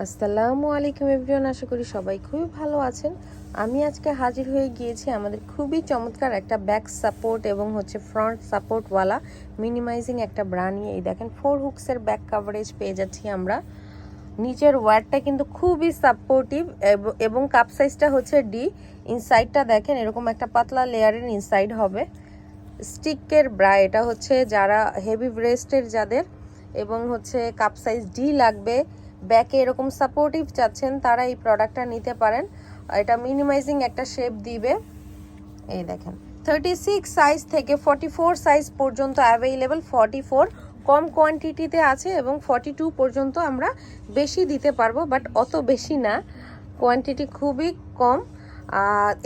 আসসালামু আলাইকুম এভরিওয়ান, আশা করি সবাই খুবই ভালো আছেন। আমি আজকে হাজির হয়ে গিয়েছি আমাদের খুবই চমৎকার একটা ব্যাক সাপোর্ট এবং ফ্রন্ট সাপোর্টওয়ালা মিনিমাইজিং একটা ব্রা নিয়ে। এই দেখেন 4 হুকসের ব্যাক কাভারেজ পেয়ে যাচ্ছি আমরা। নিচের ওয়্যারটা কিন্তু খুবই সাপোর্টিভ এবং কাপ সাইজটা হচ্ছে ডি। ইনসাইডটা দেখেন এরকম একটা পাতলা লেয়ারের ইনসাইড হবে। স্টিকের ব্রা, এটা যারা হেভি ব্রেস্টের যাদের এবং কাপ সাইজ ডি লাগবে, ব্যাকে এরকম সাপোর্টিভ চাচ্ছেন, তারা এই প্রোডাক্টটা নিতে পারেন। এটা মিনিমাইজিং একটা শেপ দিবে। এই দেখেন 36 সাইজ থেকে 44 সাইজ পর্যন্ত অ্যাভেলেবল। 44 কম কোয়ান্টিটিতে আছে এবং 42 পর্যন্ত আমরা বেশি দিতে পারবো, বাট অত বেশি না, কোয়ান্টিটি খুবই কম।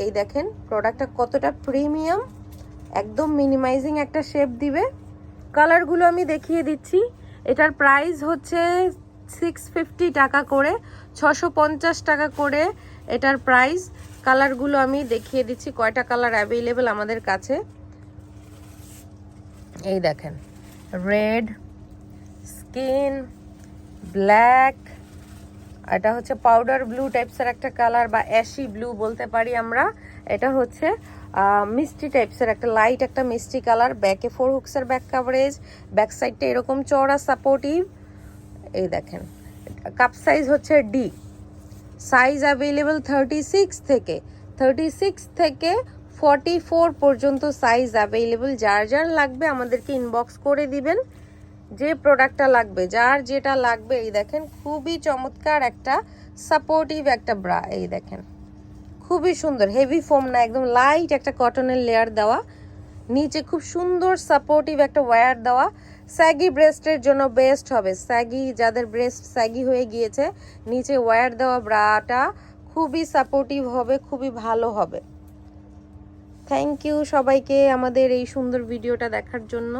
এই দেখেন প্রোডাক্টটা কতটা প্রিমিয়াম, একদম মিনিমাইজিং একটা শেপ দিবে। কালারগুলো আমি দেখিয়ে দিচ্ছি। এটার প্রাইস 650 টাকা করে, 650 টাকা করে এটার প্রাইস। কালারগুলো আমি দেখিয়ে দিচ্ছি, কয়টা কালার অ্যাভেলেবেল আমাদের কাছে। এই দেখেন রেড, স্কিন, ব্ল্যাক, এটা পাউডার ব্লু টাইপসের একটা কালার বা অ্যাশি ব্লু বলতে পারি আমরা। এটা মিষ্টি টাইপসের একটা লাইট একটা মিষ্টি কালার। ব্যাকে 4 হুকসের ব্যাক কাভারেজ, ব্যাক সাইডটা এরকম চওড়া সাপোর্টিভ। এই দেখেন cup size D. Size available 36 থেকে 44 পর্যন্ত সাইজ অ্যাভেলেবল। যার যার লাগবে আমাদেরকে ইনবক্স করে দিবেন, যে প্রোডাক্টটা লাগবে, যার যেটা লাগবে। এই দেখেন খুবই চমৎকার একটা সাপোর্টিভ একটা ব্রা। এই দেখেন খুবই সুন্দর, হেভি ফোম না, একদম লাইট একটা কটনের লেয়ার দেওয়া, নিচে খুব সুন্দর সাপোর্টিভ একটা ওয়্যার দেওয়া। স্যাগি ব্রেস্টের জন্য বেস্ট হবে, স্যাগি যাদের ব্রেস্ট স্যাগি হয়ে গিয়েছে, নিচে ওয়্যার দেওয়া ব্রাটা খুবই সাপোর্টিভ হবে, খুবই ভালো হবে। থ্যাংক ইউ সবাইকে আমাদের এই সুন্দর ভিডিওটা দেখার জন্য।